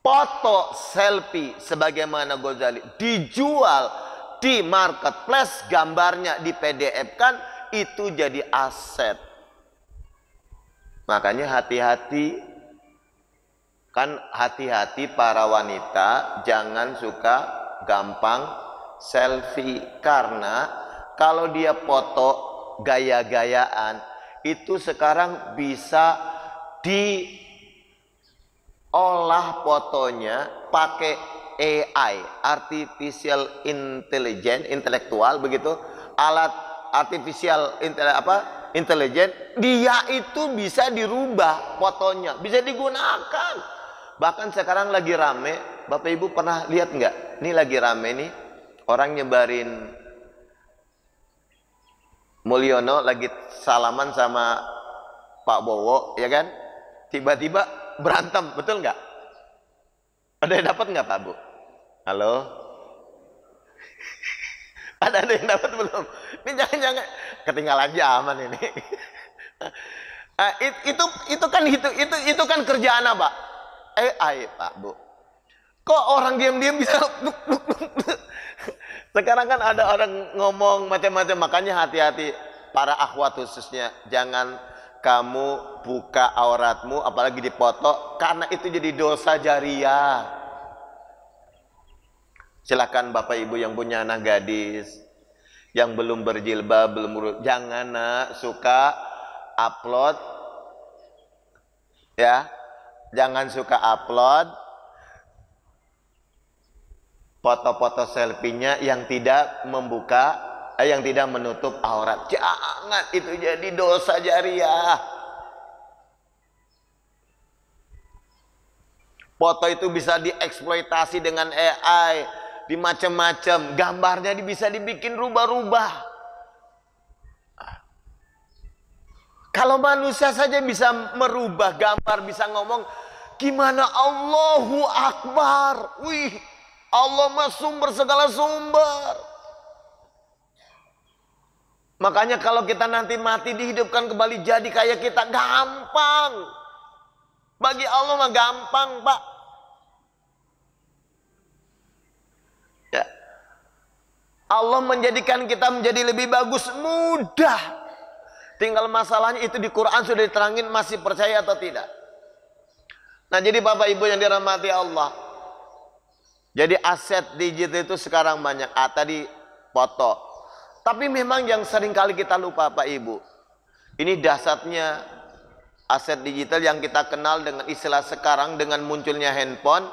S1: Foto, selfie, sebagaimana Ghazali dijual di marketplace, gambarnya di PDF kan, itu jadi aset. Makanya hati-hati, kan hati-hati para wanita, jangan suka gampang selfie. Karena kalau dia foto gaya-gayaan, itu sekarang bisa diolah fotonya pakai AI, artificial intelligence, intelektual begitu, alat artificial intelligence, dia itu bisa dirubah fotonya, bisa digunakan. Bahkan sekarang lagi rame, Bapak Ibu pernah lihat nggak? Ini lagi rame nih, orang nyebarin Mulyono lagi salaman sama Pak Bowo, ya kan? Tiba-tiba berantem, betul nggak? Ada yang dapat nggak Pak Bu? Halo? Ada yang dapat belum? Ini jangan-jangan ketinggalan zaman ini. Itu kan kerjaan apa? AI Pak Bu. Kok orang diam-diam bisa? Sekarang kan ada orang ngomong macam-macam, makanya hati-hati para akhwat khususnya, jangan kamu buka auratmu apalagi dipoto, karena itu jadi dosa jariah. Silakan Bapak Ibu yang punya anak gadis yang belum berjilbab, jangan suka upload ya. Jangan suka upload foto-foto selfie-nya yang tidak membuka, yang tidak menutup aurat. Jangan, itu jadi dosa jariah. Foto itu bisa dieksploitasi dengan AI, di macam-macam. Gambarnya bisa dibikin rubah-rubah. Kalau manusia saja bisa merubah gambar, bisa ngomong, gimana Allahu Akbar. Wih, Allah mah sumber segala sumber. Makanya kalau kita nanti mati dihidupkan kembali jadi kayak kita, gampang. Bagi Allah mah gampang Pak. Ya. Allah menjadikan kita menjadi lebih bagus, mudah. Tinggal masalahnya itu di Quran sudah diterangin, masih percaya atau tidak. Nah jadi Bapak Ibu yang dirahmati Allah, jadi aset digital itu sekarang banyak. Tadi foto. Tapi memang yang sering kali kita lupa Pak Ibu, ini dasarnya aset digital yang kita kenal dengan istilah sekarang dengan munculnya handphone.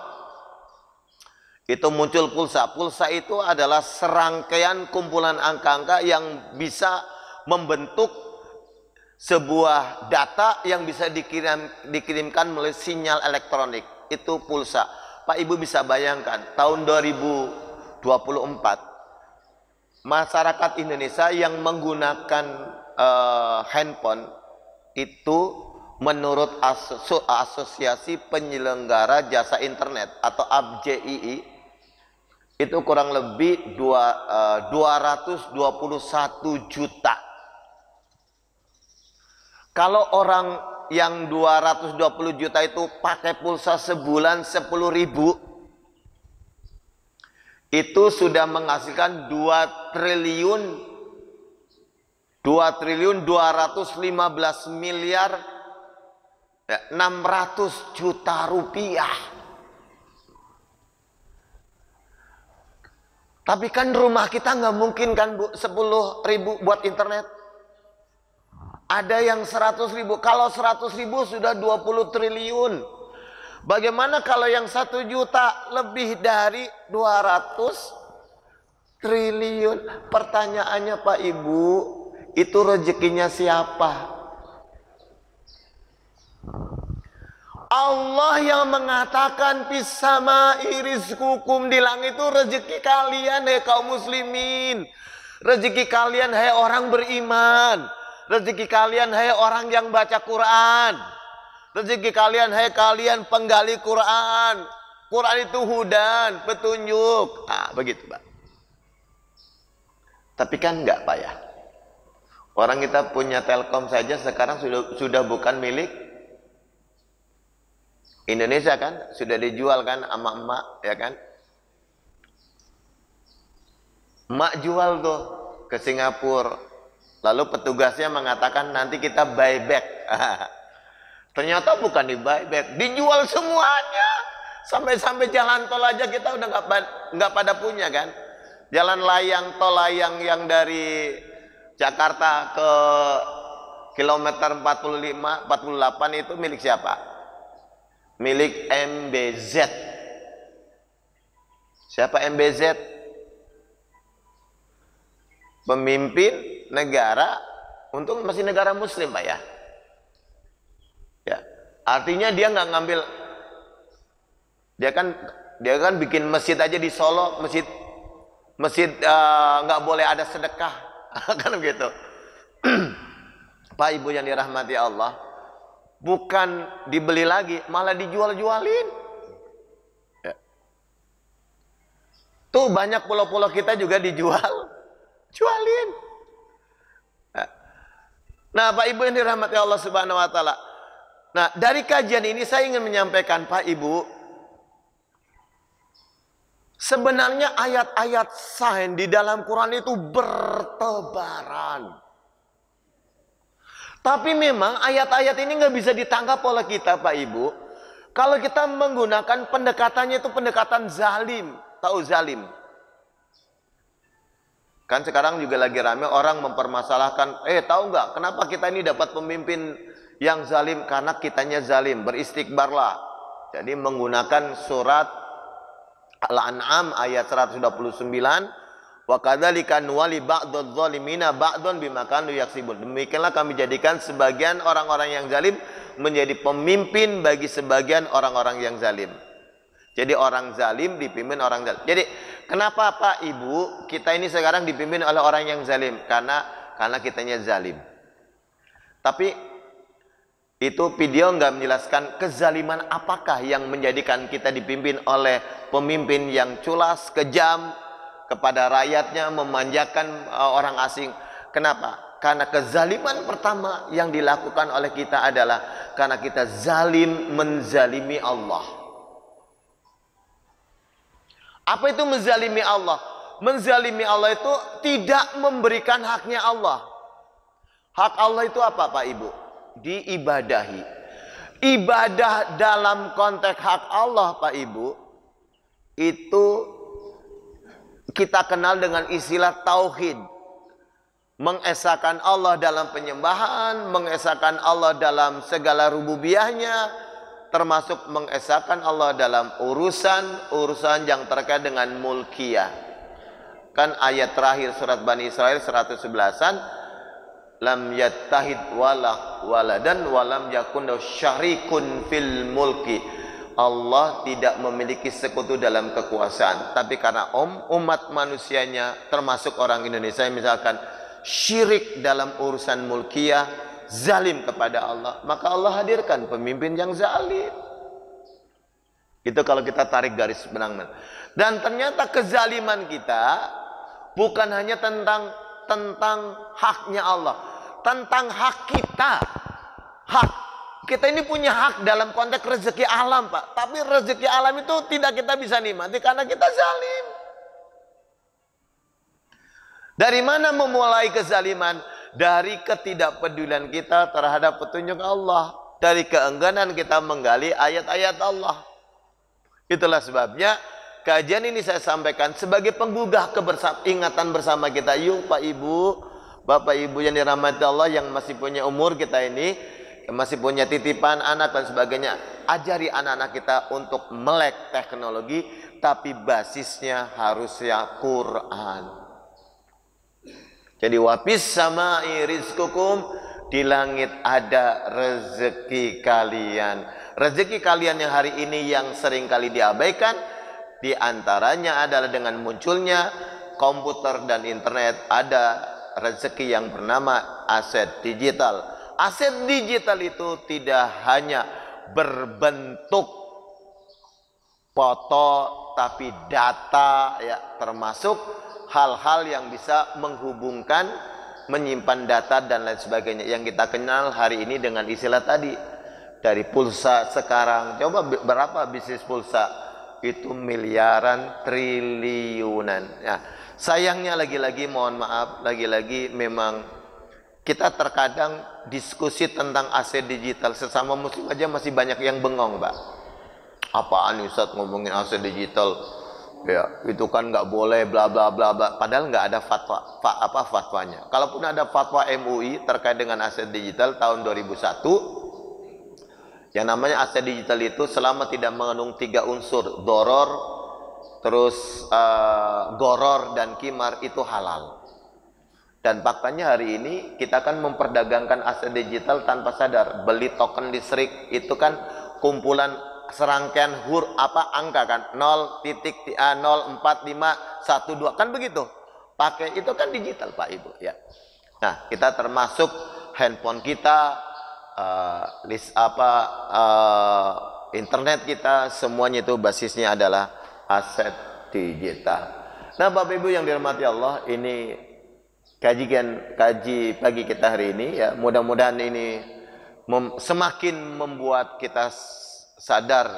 S1: Itu muncul pulsa. Pulsa itu adalah serangkaian kumpulan angka-angka yang bisa membentuk sebuah data yang bisa dikirimkan melalui sinyal elektronik. Itu pulsa. Pak Ibu bisa bayangkan tahun 2024 masyarakat Indonesia yang menggunakan handphone itu menurut Asosiasi Penyelenggara Jasa Internet atau APJII itu kurang lebih 221 juta. Kalau orang yang 220 juta itu pakai pulsa sebulan 10.000, itu sudah menghasilkan 2 triliun 215 miliar 600 juta rupiah. Tapi kan rumah kita nggak mungkin kan Bu 10.000 buat internet. Ada yang 100.000. Kalau 100.000 sudah 20 triliun. Bagaimana kalau yang 1 juta lebih dari 200 triliun? Pertanyaannya Pak Ibu, itu rezekinya siapa? Allah yang mengatakan pisama irizkukum, di langit itu rezeki kalian hai kaum muslimin. Rezeki kalian hai orang beriman. Rezeki kalian hai orang yang baca Quran. Rezeki kalian hai kalian penggali Quran. Quran itu hudan, petunjuk. Nah, begitu Pak. Tapi kan enggak Pak ya. Orang kita punya Telkom saja sekarang sudah bukan milik Indonesia kan, sudah dijual kan sama emak, ya kan? Emak jual tuh ke Singapura. Lalu petugasnya mengatakan nanti kita buyback. Ternyata bukan di buyback, dijual semuanya. Sampai jalan tol aja kita udah nggak pada punya kan? Jalan layang, tol layang yang dari Jakarta ke kilometer 45, 48 itu milik siapa? Milik MBZ. Siapa MBZ? Pemimpin negara, untung masih negara muslim Pak ya. Ya, artinya dia nggak ngambil, dia kan bikin masjid aja di Solo, masjid nggak boleh ada sedekah, kan begitu. Pak Ibu yang dirahmati Allah, bukan dibeli lagi, malah dijual-jualin. Ya. Tuh banyak pulau-pulau kita juga jualin. Ya. Nah, Pak Ibu yang dirahmati Allah Subhanahu Wa Taala. Nah, dari kajian ini saya ingin menyampaikan Pak Ibu, sebenarnya ayat-ayat sains di dalam Quran itu bertebaran. Tapi memang ayat-ayat ini nggak bisa ditangkap oleh kita Pak Ibu. Kalau kita menggunakan pendekatannya itu pendekatan zalim. Tahu zalim? Kan sekarang juga lagi rame orang mempermasalahkan, tahu nggak kenapa kita ini dapat pemimpin yang zalim? Karena kitanya zalim, beristikbarlah. Jadi menggunakan surat Al-An'am ayat 129, wa kadzalika nuwali ba'dadz zalimina ba'dun bima kanu yaksibun. Demikianlah kami jadikan sebagian orang-orang yang zalim menjadi pemimpin bagi sebagian orang-orang yang zalim. Jadi orang zalim dipimpin orang zalim. Jadi kenapa Pak Ibu kita ini sekarang dipimpin oleh orang yang zalim? Karena kitanya zalim. Tapi itu video nggak menjelaskan kezaliman apakah yang menjadikan kita dipimpin oleh pemimpin yang culas, kejam kepada rakyatnya, memanjakan orang asing. Kenapa? Karena kezaliman pertama yang dilakukan oleh kita adalah karena kita zalim menzalimi Allah. Apa itu menzalimi Allah? Menzalimi Allah itu tidak memberikan haknya Allah. Hak Allah itu apa Pak Ibu? Diibadahi. Ibadah dalam konteks hak Allah Pak Ibu itu kita kenal dengan istilah tauhid. Mengesahkan Allah dalam penyembahan, mengesahkan Allah dalam segala rububiyahnya, termasuk mengesahkan Allah dalam urusan yang terkait dengan mulkiyah. Kan ayat terakhir surat Bani Israil 111-an, lam yattahid waladan walam yakun syarikun fil mulki. Allah tidak memiliki sekutu dalam kekuasaan, tapi karena umat manusianya termasuk orang Indonesia misalkan syirik dalam urusan mulkiyah, zalim kepada Allah, maka Allah hadirkan pemimpin yang zalim. Itu kalau kita tarik garis benang. Dan ternyata kezaliman kita bukan hanya tentang haknya Allah, tentang hak kita. Kita ini punya hak dalam konteks rezeki alam Pak. Tapi rezeki alam itu tidak kita bisa nikmati karena kita zalim. Dari mana memulai kezaliman? Dari ketidakpedulian kita terhadap petunjuk Allah. Dari keengganan kita menggali ayat-ayat Allah. Itulah sebabnya kajian ini saya sampaikan sebagai penggugah ingatan bersama kita. Yuk Pak Ibu, Bapak Ibu yang dirahmati Allah, yang masih punya umur kita ini, yang masih punya titipan anak dan sebagainya, ajari anak-anak kita untuk melek teknologi, tapi basisnya harusnya Quran. Jadi wapis sama'i rizqukum, di langit ada rezeki kalian. Rezeki kalian yang hari ini yang sering kali diabaikan, di antaranya adalah dengan munculnya komputer dan internet, ada rezeki yang bernama aset digital. Aset digital itu tidak hanya berbentuk foto, tapi data, ya, termasuk hal-hal yang bisa menghubungkan, menyimpan data dan lain sebagainya, yang kita kenal hari ini dengan istilah tadi. Dari pulsa sekarang, coba berapa bisnis pulsa? Itu miliaran, triliunan. Ya, sayangnya lagi-lagi, mohon maaf, lagi-lagi memang kita terkadang diskusi tentang aset digital sesama muslim aja masih banyak yang bengong, Pak. Apaan Ustaz ngomongin aset digital? Ya, itu kan nggak boleh, bla bla bla bla. Padahal nggak ada fatwanya. Kalaupun ada fatwa MUI terkait dengan aset digital tahun 2001, yang namanya aset digital itu selama tidak mengandung 3 unsur, doror, terus goror dan kimar, itu halal. Dan faktanya hari ini kita kan memperdagangkan aset digital tanpa sadar. Beli token listrik itu kan kumpulan serangkaian angka kan, 0.04512 kan begitu. Pakai itu kan digital, Pak Ibu, ya. Nah, kita termasuk handphone kita, internet kita, semuanya itu basisnya adalah aset digital. Nah, Bapak Ibu yang dirahmati Allah, ini kaji pagi kita hari ini, ya. Mudah-mudahan ini semakin membuat kita sadar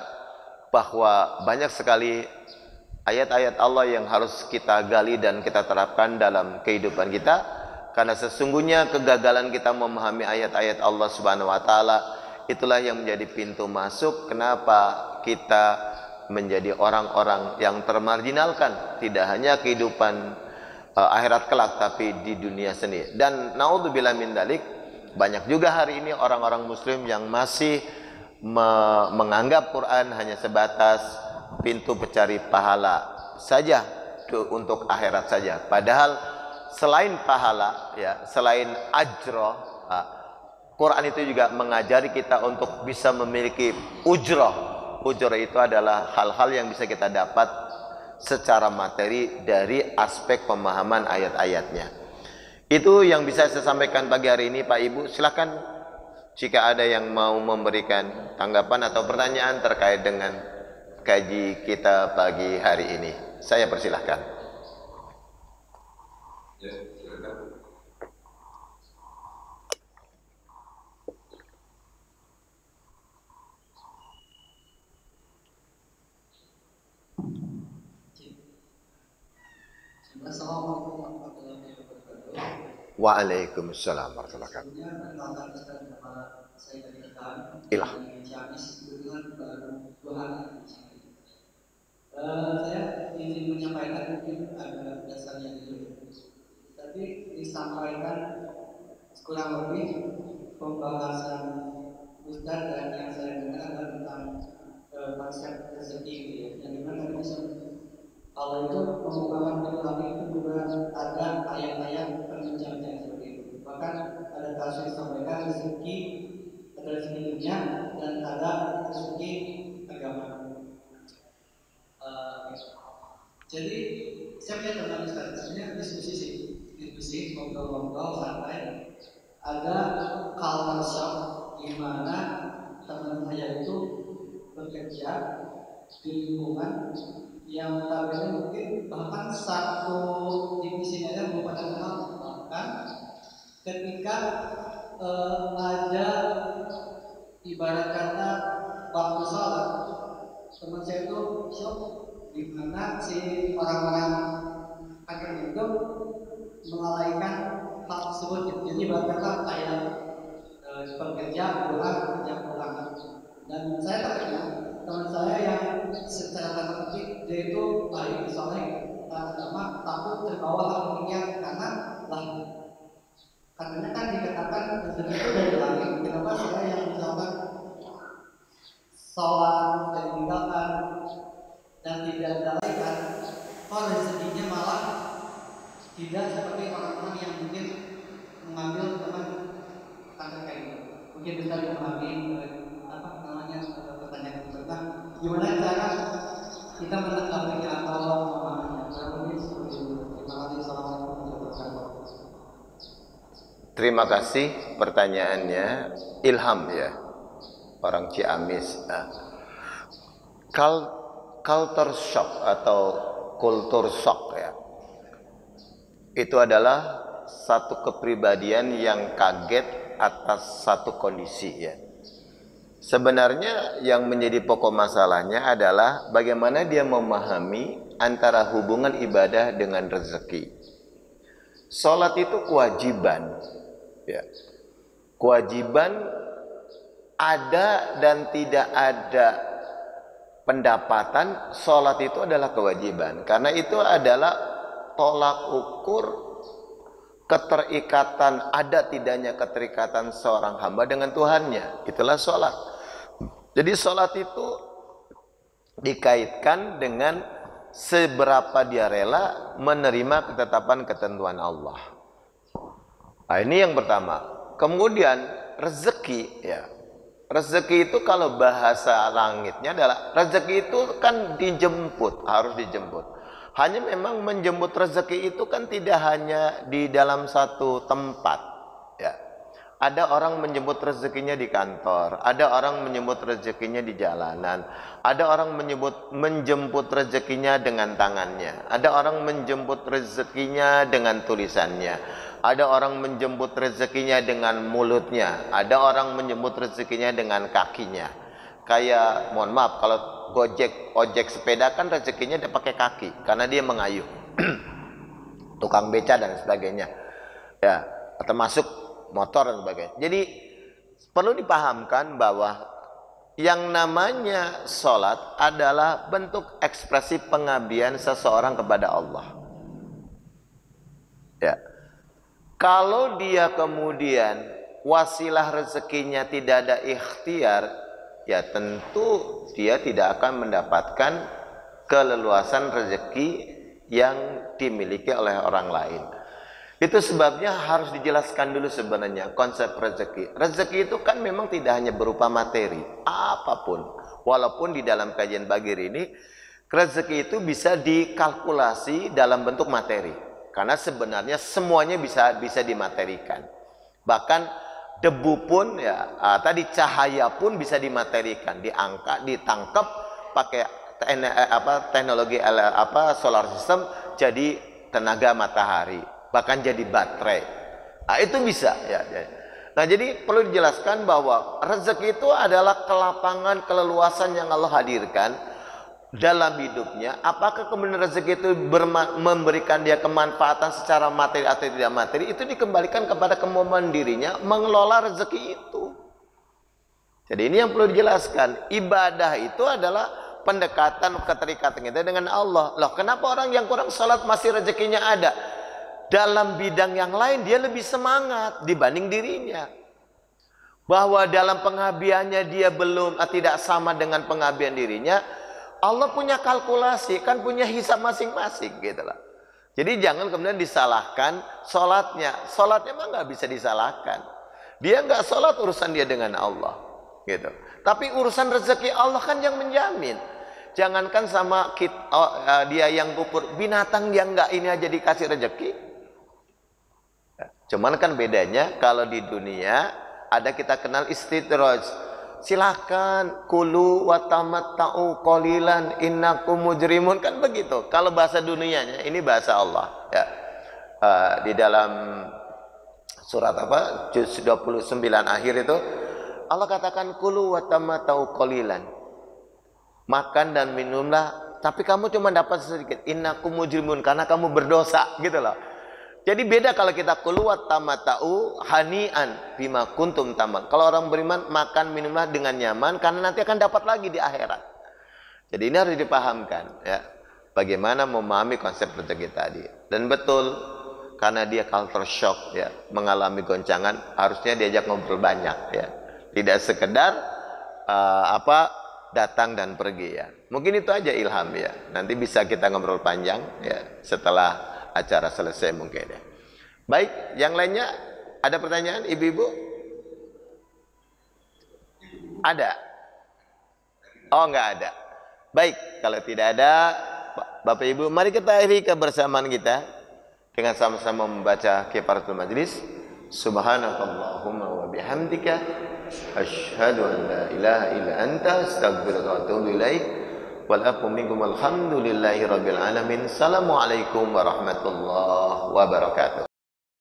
S1: bahwa banyak sekali ayat-ayat Allah yang harus kita gali dan kita terapkan dalam kehidupan kita, karena sesungguhnya kegagalan kita memahami ayat-ayat Allah Subhanahu wa taala itulah yang menjadi pintu masuk kenapa kita menjadi orang-orang yang termarginalkan, tidak hanya kehidupan akhirat kelak, tapi di dunia sendiri. Dan naudzubillah min dalik, banyak juga hari ini orang-orang muslim yang masih menganggap Quran hanya sebatas pintu pencari pahala saja, untuk akhirat saja. Padahal selain pahala, ya, selain ajroh, Quran itu juga mengajari kita untuk bisa memiliki ujroh. Ujroh itu adalah hal-hal yang bisa kita dapat secara materi dari aspek pemahaman ayat-ayatnya. Itu yang bisa saya sampaikan pagi hari ini, Pak Ibu. Silakan jika ada yang mau memberikan tanggapan atau pertanyaan terkait dengan kaji kita pagi hari ini, saya persilahkan. Ya, silakan.
S2: Assalamualaikum warahmatullahi wabarakatuh.
S1: Waalaikumsalam warahmatullahi wabarakatuh.
S2: Saya dari Rekan,
S1: Ilah.
S2: kebetulan baru 2 hari. Saya ingin menyampaikan, mungkin ada dasarnya dulu. Tapi disampaikan kurang lebih pembahasan Ustaz dan yang saya dengar adalah tentang konsep rezeki, gitu ya. Yang dimana Allah itu membukakan pintu langit itu juga ada ayat-ayat penunjangnya seperti itu. Bahkan ada kasus disampaikan rezeki, ada rezeki dunia dan ada rezeki agama. Jadi saya punya teman sebenarnya diskusi ngobrol-ngobrol santai. Ada culture shock di mana teman saya itu bekerja di lingkungan yang notabene mungkin bahkan satu divisinya ada belum pada kenal. Bahkan ketika ada ibarat kata waktu sholat, teman saya itu shock di mana si orang-orang akhir itu melalaikan hal tersebut. Jadi ibarat kata kayak bekerja pulang, kerja pulang. Dan saya terkenal teman saya yang secara tanda petik dia itu baik, soleh, agama, takut terbawa hal demikian karena lah rezeki itu dari langit. Kenapa saya yang misalkan sholat dan meninggalkan dan tidak dalaikan, kok rezekinya malah tidak seperti orang-orang yang mungkin mengambil teman kata kayak gitu. Mungkin bisa memahami apa namanya pertanyaan tentang gimana cara kita menanggapi atau memahaminya. Mungkin seperti itu. Terima kasih. Assalamualaikum warahmatullahi wabarakatuh.
S1: Terima kasih pertanyaannya. Ilham ya, orang Ciamis. Culture shock atau kultur shock ya, itu adalah satu kepribadian yang kaget atas satu kondisi ya. Sebenarnya yang menjadi pokok masalahnya adalah bagaimana dia memahami antara hubungan ibadah dengan rezeki. Salat itu kewajiban ya. Kewajiban ada dan tidak ada pendapatan, salat itu adalah kewajiban. Karena itu adalah tolak ukur keterikatan, ada tidaknya keterikatan seorang hamba dengan Tuhannya. Itulah salat. Jadi salat itu dikaitkan dengan seberapa dia rela menerima ketetapan ketentuan Allah. Nah, ini yang pertama. Kemudian rezeki ya. Rezeki itu kalau bahasa langitnya adalah rezeki itu kan dijemput, harus dijemput. Hanya memang menjemput rezeki itu kan tidak hanya di dalam satu tempat ya. Ada orang menjemput rezekinya di kantor, ada orang menjemput rezekinya di jalanan, ada orang menjemput rezekinya dengan tangannya, ada orang menjemput rezekinya dengan tulisannya, ada orang menjemput rezekinya dengan mulutnya, ada orang menjemput rezekinya dengan kakinya. Kayak mohon maaf kalau ojek sepeda kan rezekinya dia pakai kaki karena dia mengayuh. Tukang beca dan sebagainya. Ya, termasuk motor dan sebagainya. Jadi perlu dipahamkan bahwa yang namanya sholat adalah bentuk ekspresi pengabdian seseorang kepada Allah. Ya. Kalau dia kemudian wasilah rezekinya tidak ada ikhtiar, ya tentu dia tidak akan mendapatkan keleluasan rezeki yang dimiliki oleh orang lain. Itu sebabnya harus dijelaskan dulu sebenarnya konsep rezeki. Rezeki itu kan memang tidak hanya berupa materi, apapun. Walaupun di dalam kajian Bagir ini, rezeki itu bisa dikalkulasi dalam bentuk materi. Karena sebenarnya semuanya bisa dimaterikan. Bahkan debu pun ya, tadi cahaya pun bisa dimaterikan, diangkat, ditangkap pakai teknologi solar system jadi tenaga matahari. Bahkan jadi baterai. Nah, itu bisa ya. Nah, jadi perlu dijelaskan bahwa rezeki itu adalah kelapangan, keleluasan yang Allah hadirkan dalam hidupnya. Apakah kemudian rezeki itu memberikan dia kemanfaatan secara materi atau tidak materi, itu dikembalikan kepada kemampuan dirinya mengelola rezeki itu. Jadi ini yang perlu dijelaskan. Ibadah itu adalah pendekatan keterikatan kita dengan Allah. Loh, kenapa orang yang kurang salat masih rezekinya ada? Dalam bidang yang lain dia lebih semangat dibanding dirinya. Bahwa dalam pengabdiannya dia tidak sama dengan pengabdian dirinya. Allah punya kalkulasi, kan punya hisab masing-masing gitu lah. Jadi jangan kemudian disalahkan sholatnya. Sholatnya mah nggak bisa disalahkan. Dia nggak sholat, urusan dia dengan Allah gitu. Tapi urusan rezeki Allah kan yang menjamin. Jangankan sama dia yang kufur, binatang yang nggak ini aja dikasih rezeki. Cuman kan bedanya kalau di dunia ada kita kenal istidraj. Silahkan kulu wa tamatta'u qalilan innakum mujrimun, kan begitu. Kalau bahasa dunianya, ini bahasa Allah ya. Di dalam surat juz 29 akhir itu Allah katakan kulu wa tamatta'u qalilan. Makan dan minumlah, tapi kamu cuma dapat sedikit. Innakum mujrimun, karena kamu berdosa gitu loh. Jadi beda kalau kita keluar tamata'u hani'an bima kuntum taman. Kalau orang beriman makan minumlah dengan nyaman karena nanti akan dapat lagi di akhirat. Jadi ini harus dipahamkan ya. Bagaimana memahami konsep rezeki tadi. Dan betul karena dia culture shock ya, mengalami goncangan, harusnya diajak ngobrol banyak ya. Tidak sekedar datang dan pergi ya. Mungkin itu aja ilham ya. Nanti bisa kita ngobrol panjang ya setelah acara selesai mungkin ya. Baik, yang lainnya ada pertanyaan ibu-ibu? Ada? Oh, enggak ada. Baik, kalau tidak ada, Bapak Ibu, mari kita akhiri kebersamaan kita dengan sama-sama membaca kifaratul majlis. Subhanakallahumma wa bihamdika asyhadu an la ilaha illa anta astaghfiruka wa atubu ilaik. Wal aqum minkum alhamdulillahi rabbil alamin. Assalamualaikum warahmatullahi wabarakatuh.